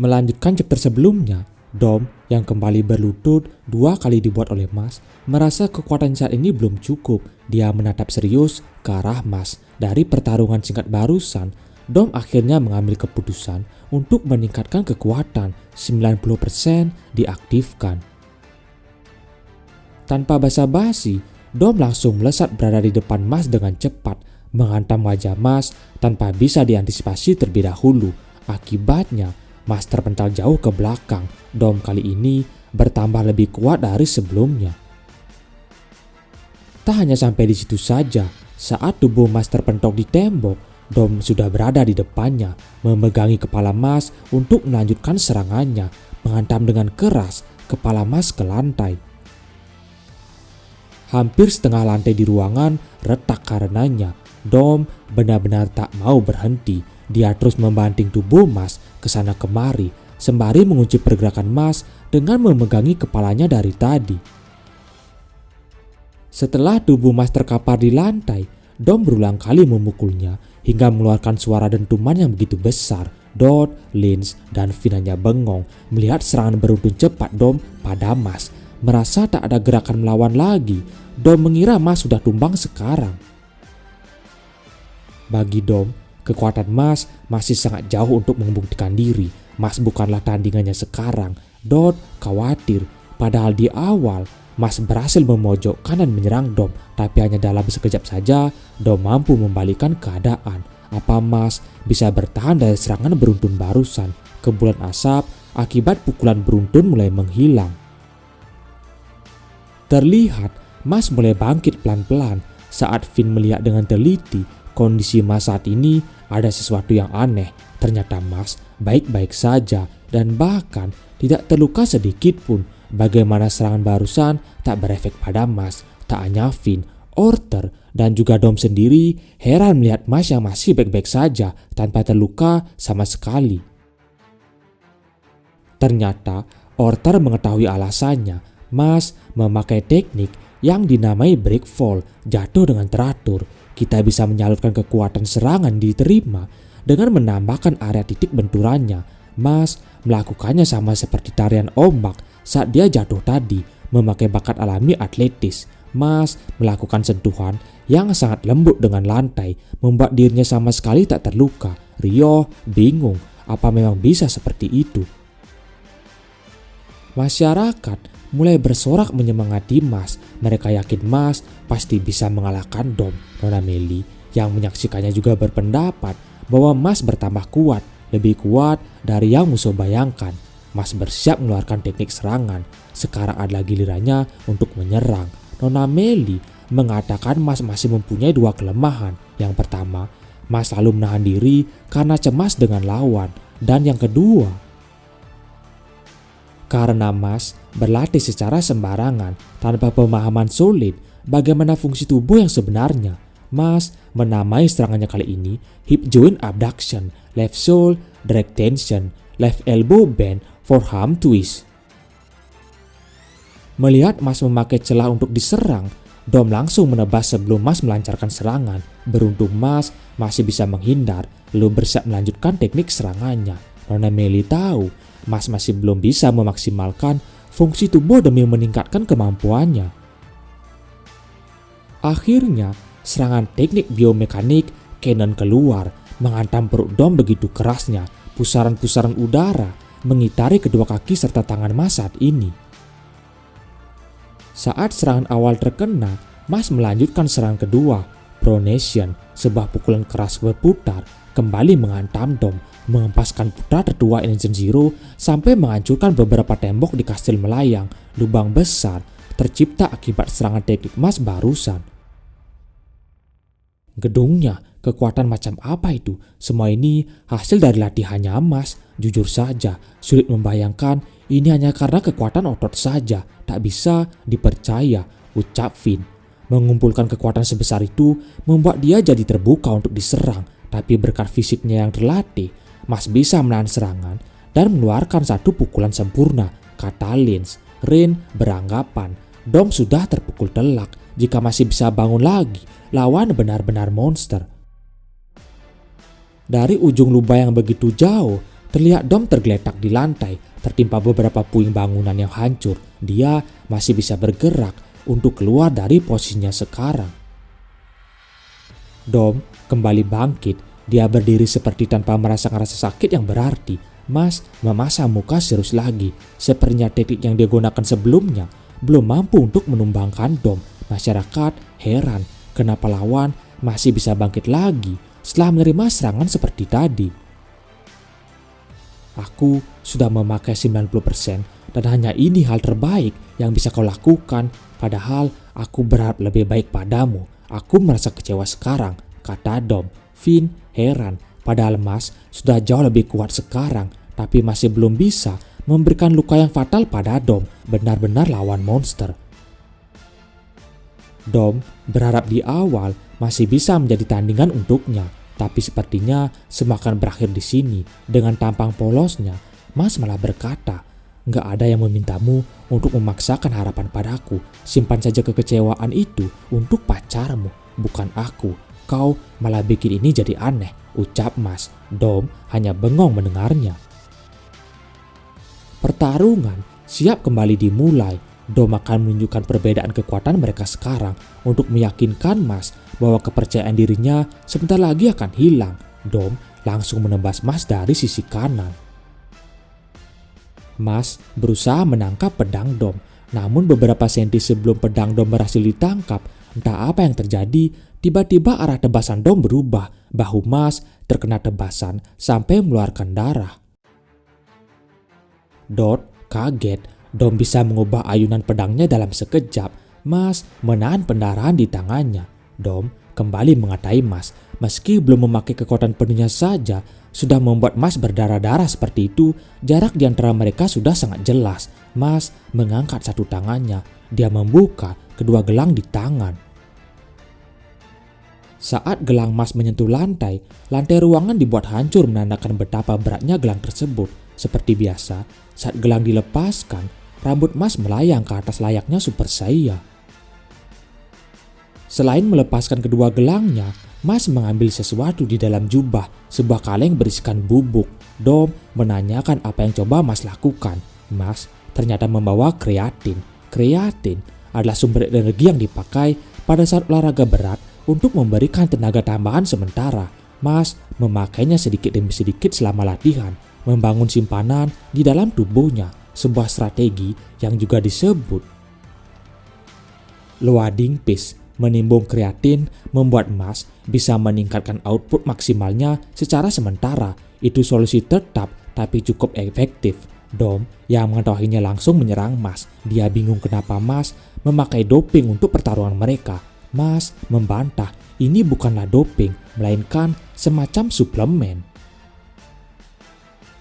Melanjutkan chapter sebelumnya, Dom yang kembali berlutut 2 kali dibuat oleh Mas merasa kekuatan saat ini belum cukup. Dia menatap serius ke arah Mas. Dari pertarungan singkat barusan, Dom akhirnya mengambil keputusan untuk meningkatkan kekuatan 90% diaktifkan. Tanpa basa-basi, Dom langsung melesat berada di depan Mas dengan cepat, menghantam wajah Mas tanpa bisa diantisipasi terlebih dahulu. Akibatnya, Mas terpental jauh ke belakang. Dom kali ini bertambah lebih kuat dari sebelumnya. Tak hanya sampai di situ saja, saat tubuh Mas terpentok di tembok, Dom sudah berada di depannya, memegangi kepala Mas untuk melanjutkan serangannya, menghantam dengan keras kepala Mas ke lantai. Hampir setengah lantai di ruangan retak karenanya. Dom benar-benar tak mau berhenti. Dia terus membanting tubuh Mas ke sana kemari, sembari mengunci pergerakan Mas dengan memegangi kepalanya dari tadi. Setelah tubuh Mas terkapar di lantai, Dom berulang kali memukulnya hingga mengeluarkan suara dentuman yang begitu besar. Dot, Lins, dan Vin hanya bengong melihat serangan beruntun cepat Dom pada Mas. Merasa tak ada gerakan melawan lagi, Dom mengira Mas sudah tumbang sekarang. Bagi Dom, kekuatan Mas masih sangat jauh untuk membuktikan diri. Mas bukanlah tandingannya sekarang. Dot khawatir, padahal di awal Mas berhasil memojokkan dan menyerang Dom, tapi hanya dalam sekejap saja Dom mampu membalikkan keadaan. Apa Mas bisa bertahan dari serangan beruntun barusan? Kepulan asap akibat pukulan beruntun mulai menghilang. Terlihat Mas mulai bangkit pelan-pelan. Saat Vin melihat dengan teliti kondisi Mas saat ini, ada sesuatu yang aneh. Ternyata Mas baik-baik saja dan bahkan tidak terluka sedikit pun. Bagaimana serangan barusan tak berefek pada Mas. Tak hanya Vin, Orter dan juga Dom sendiri heran melihat Mas yang masih baik-baik saja tanpa terluka sama sekali. Ternyata Orter mengetahui alasannya. Mas memakai teknik yang dinamai breakfall, jatuh dengan teratur. Kita bisa menyalurkan kekuatan serangan diterima dengan menambahkan area titik benturannya. Mas melakukannya sama seperti tarian ombak saat dia jatuh tadi, memakai bakat alami atletis. Mas melakukan sentuhan yang sangat lembut dengan lantai, membuat dirinya sama sekali tak terluka. Rio bingung, apa memang bisa seperti itu? Masyarakat mulai bersorak menyemangati Mas. Mereka yakin Mas pasti bisa mengalahkan Dom. Nona Meli yang menyaksikannya juga berpendapat bahwa Mas bertambah kuat, lebih kuat dari yang musuh bayangkan. Mas bersiap mengeluarkan teknik serangan. Sekarang adalah gilirannya untuk menyerang. Nona Meli mengatakan Mas masih mempunyai 2 kelemahan. Yang pertama, Mas selalu menahan diri karena cemas dengan lawan. Dan yang kedua, karena Mas berlatih secara sembarangan tanpa pemahaman solid bagaimana fungsi tubuh yang sebenarnya. Mas menamai serangannya kali ini hip joint abduction, left shoulder drag tension, left elbow bend, forearm twist. Melihat Mas memakai celah untuk diserang, Dom langsung menebas sebelum Mas melancarkan serangan. Beruntung Mas masih bisa menghindar, lalu bersiap melanjutkan teknik serangannya. Nona Meli tahu Mas masih belum bisa memaksimalkan fungsi tubuh demi meningkatkan kemampuannya. Akhirnya, serangan teknik biomekanik Cannon keluar, menghantam perut Dom begitu kerasnya. Pusaran-pusaran udara mengitari kedua kaki serta tangan Mas saat ini. Saat serangan awal terkena, Mas melanjutkan serangan kedua, Pronation, sebuah pukulan keras berputar, kembali menghantam Dom, menghempaskan putra tertua Energy Zero sampai menghancurkan beberapa tembok di kastil melayang. Lubang besar tercipta akibat serangan teknik Mas barusan. Gedungnya, kekuatan macam apa itu? Semua ini hasil dari latihannya Mas. Jujur saja, sulit membayangkan ini hanya karena kekuatan otot saja. Tak bisa dipercaya, ucap Vin. Mengumpulkan kekuatan sebesar itu membuat dia jadi terbuka untuk diserang. Tapi berkat fisiknya yang terlatih, Mas bisa menahan serangan dan mengeluarkan satu pukulan sempurna, kata Lins. Rin beranggapan Dom sudah terpukul telak. Jika masih bisa bangun lagi, lawan benar-benar monster. Dari ujung lubang yang begitu jauh, Terlihat Dom tergeletak di lantai, tertimpa beberapa puing bangunan yang hancur. Dia masih bisa bergerak untuk keluar dari posisinya sekarang. Dom kembali bangkit. Dia berdiri seperti tanpa merasakan rasa sakit yang berarti. Mas memasang muka serius lagi. Sepertinya teknik yang dia gunakan sebelumnya belum mampu untuk menumbangkan Dom. Masyarakat heran kenapa lawan masih bisa bangkit lagi setelah menerima serangan seperti tadi. Aku sudah memakai 90% dan hanya ini hal terbaik yang bisa kau lakukan. Padahal aku berharap lebih baik padamu. Aku merasa kecewa sekarang, kata Dom. Finn heran, padahal Mas sudah jauh lebih kuat sekarang, tapi masih belum bisa memberikan luka yang fatal pada Dom. Benar-benar lawan monster. Dom berharap di awal masih bisa menjadi tandingan untuknya, tapi sepertinya semua akan berakhir di sini. Dengan tampang polosnya, Mas malah berkata, "Nggak ada yang memintamu untuk memaksakan harapan padaku. Simpan saja kekecewaan itu untuk pacarmu, bukan aku. Kau malah bikin ini jadi aneh," ucap Mas. Dom hanya bengong mendengarnya. Pertarungan siap kembali dimulai. Dom akan menunjukkan perbedaan kekuatan mereka sekarang untuk meyakinkan Mas bahwa kepercayaan dirinya sebentar lagi akan hilang. Dom langsung menembas Mas dari sisi kanan. Mas berusaha menangkap pedang Dom, namun beberapa senti sebelum pedang Dom berhasil ditangkap, entah apa yang terjadi, tiba-tiba arah tebasan Dom berubah. Bahu Mas terkena tebasan sampai mengeluarkan darah. Dot kaget. Dom bisa mengubah ayunan pedangnya dalam sekejap. Mas menahan pendarahan di tangannya. Dom kembali mengatai Mas. Meski belum memakai kekuatan penuhnya saja, sudah membuat Mas berdarah-darah seperti itu. Jarak di antara mereka sudah sangat jelas. Mas mengangkat satu tangannya. Dia membuka kedua gelang di tangan. Saat gelang Mas menyentuh lantai ruangan dibuat hancur menandakan betapa beratnya gelang tersebut. Seperti biasa, saat gelang dilepaskan, rambut Mas melayang ke atas layaknya Super Saiyan. Selain melepaskan kedua gelangnya, Mas mengambil sesuatu di dalam jubah, sebuah kaleng berisikan bubuk. Dom menanyakan apa yang coba Mas lakukan. Mas ternyata membawa kreatin. Kreatin adalah sumber energi yang dipakai pada saat olahraga berat untuk memberikan tenaga tambahan sementara. Mas memakainya sedikit demi sedikit selama latihan, membangun simpanan di dalam tubuhnya, sebuah strategi yang juga disebut loading piece. Menimbun kreatin membuat Mas bisa meningkatkan output maksimalnya secara sementara. Itu solusi tetap tapi cukup efektif. Dom yang mengetahuinya langsung menyerang Mas. Dia bingung kenapa Mas memakai doping untuk pertarungan mereka. Mas membantah ini bukanlah doping, melainkan semacam suplemen.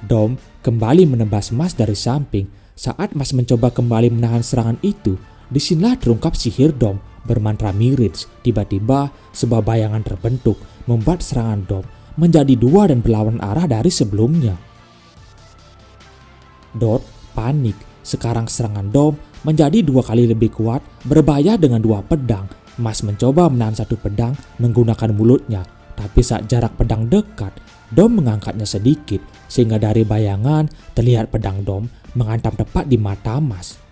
Dom kembali menebas Mas dari samping. Saat Mas mencoba kembali menahan serangan itu, disinilah terungkap sihir Dom bermantra Mirage. Tiba-tiba sebuah bayangan terbentuk, membuat serangan Dom menjadi dua dan berlawan arah dari sebelumnya. Dot panik. Sekarang serangan Dom menjadi dua kali lebih kuat, berbahaya dengan dua pedang. Mas mencoba menahan satu pedang menggunakan mulutnya, tapi saat jarak pedang dekat, Dom mengangkatnya sedikit sehingga dari bayangan terlihat pedang Dom menghantam tepat di mata Mas.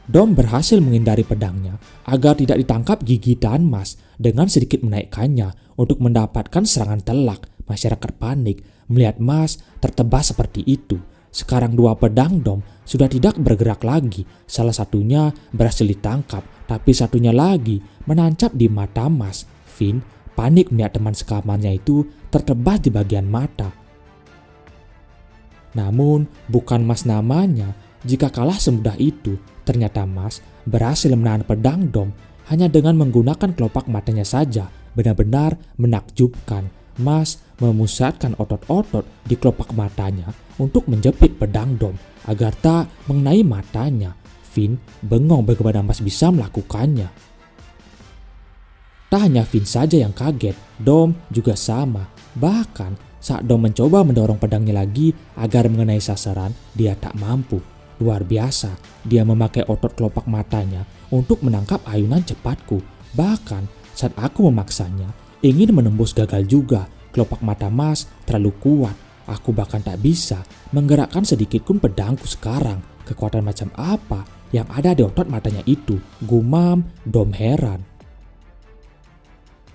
Dom berhasil menghindari pedangnya agar tidak ditangkap gigitan Mas dengan sedikit menaikkannya untuk mendapatkan serangan telak. Masyarakat panik melihat Mas tertebas seperti itu. Sekarang dua pedang Dom sudah tidak bergerak lagi. Salah satunya berhasil ditangkap, tapi satunya lagi menancap di mata Mas. Finn panik melihat teman sekamarnya itu tertebas di bagian mata. Namun bukan Mas namanya. Jika kalah semudah itu, ternyata Mas berhasil menahan pedang Dom hanya dengan menggunakan kelopak matanya saja. Benar-benar menakjubkan. Mas memusatkan otot-otot di kelopak matanya untuk menjepit pedang Dom agar tak mengenai matanya. Finn bengong bagaimana Mas bisa melakukannya. Tak hanya Finn saja yang kaget, Dom juga sama. Bahkan saat Dom mencoba mendorong pedangnya lagi agar mengenai sasaran, dia tak mampu. Luar biasa, dia memakai otot kelopak matanya untuk menangkap ayunan cepatku. Bahkan saat aku memaksanya, ingin menembus gagal juga. Kelopak mata Mas terlalu kuat. Aku bahkan tak bisa menggerakkan sedikit pun pedangku sekarang. Kekuatan macam apa yang ada di otot matanya itu? Gumam Dom heran.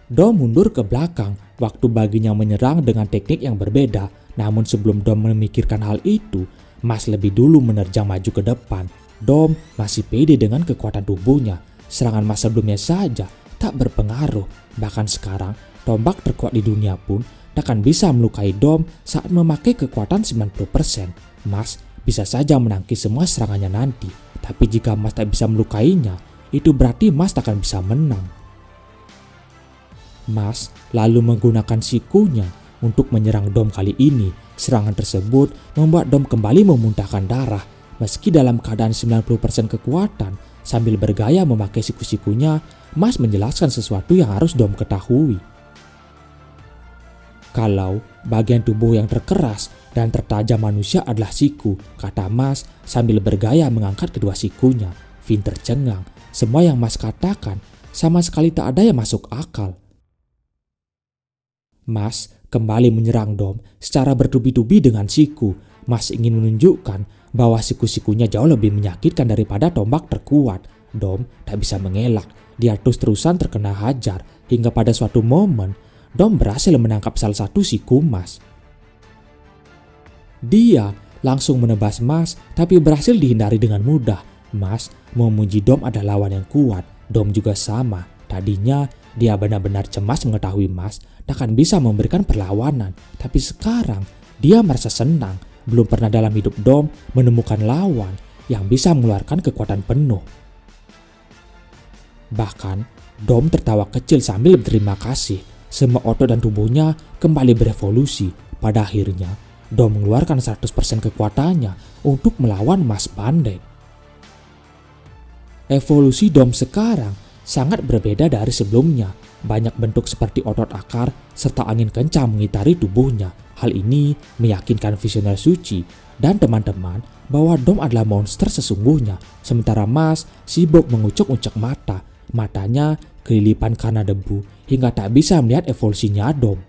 Dom mundur ke belakang waktu baginya menyerang dengan teknik yang berbeda. Namun sebelum Dom memikirkan hal itu, Mas lebih dulu menerjang maju ke depan. Dom masih pede dengan kekuatan tubuhnya. Serangan Mas sebelumnya saja tak berpengaruh. Bahkan sekarang, tombak terkuat di dunia pun takkan bisa melukai Dom saat memakai kekuatan 90%. Mas bisa saja menangkis semua serangannya nanti. Tapi jika Mas tak bisa melukainya, itu berarti Mas takkan bisa menang. Mas lalu menggunakan sikunya untuk menyerang Dom kali ini. Serangan tersebut membuat Dom kembali memuntahkan darah. Meski dalam keadaan 90% kekuatan, sambil bergaya memakai siku-sikunya, Mas menjelaskan sesuatu yang harus Dom ketahui. Kalau bagian tubuh yang terkeras dan tertajam manusia adalah siku, kata Mas sambil bergaya mengangkat kedua sikunya. Vin tercengang. Semua yang Mas katakan sama sekali tak ada yang masuk akal. Mas kembali menyerang Dom secara bertubi-tubi dengan siku. Mas ingin menunjukkan bahwa siku-sikunya jauh lebih menyakitkan daripada tombak terkuat. Dom tak bisa mengelak. Dia terus-terusan terkena hajar hingga pada suatu momen Dom berhasil menangkap salah satu siku Mas. Dia langsung menebas Mas tapi berhasil dihindari dengan mudah. Mas memuji Dom adalah lawan yang kuat. Dom juga sama. Tadinya dia benar-benar cemas mengetahui Mas takkan bisa memberikan perlawanan. Tapi sekarang dia merasa senang. Belum pernah dalam hidup Dom menemukan lawan yang bisa mengeluarkan kekuatan penuh. Bahkan Dom tertawa kecil sambil berterima kasih. Semua otot dan tubuhnya kembali berevolusi. Pada akhirnya Dom mengeluarkan 100% kekuatannya untuk melawan Mas Pandai. Evolusi Dom sekarang sangat berbeda dari sebelumnya. Banyak bentuk seperti otot akar serta angin kencang mengitari tubuhnya. Hal ini meyakinkan visioner suci dan teman-teman bahwa Dom adalah monster sesungguhnya. Sementara Mas sibuk mengucek-ucek mata. Matanya kelilipan karena debu hingga tak bisa melihat evolusinya Dom.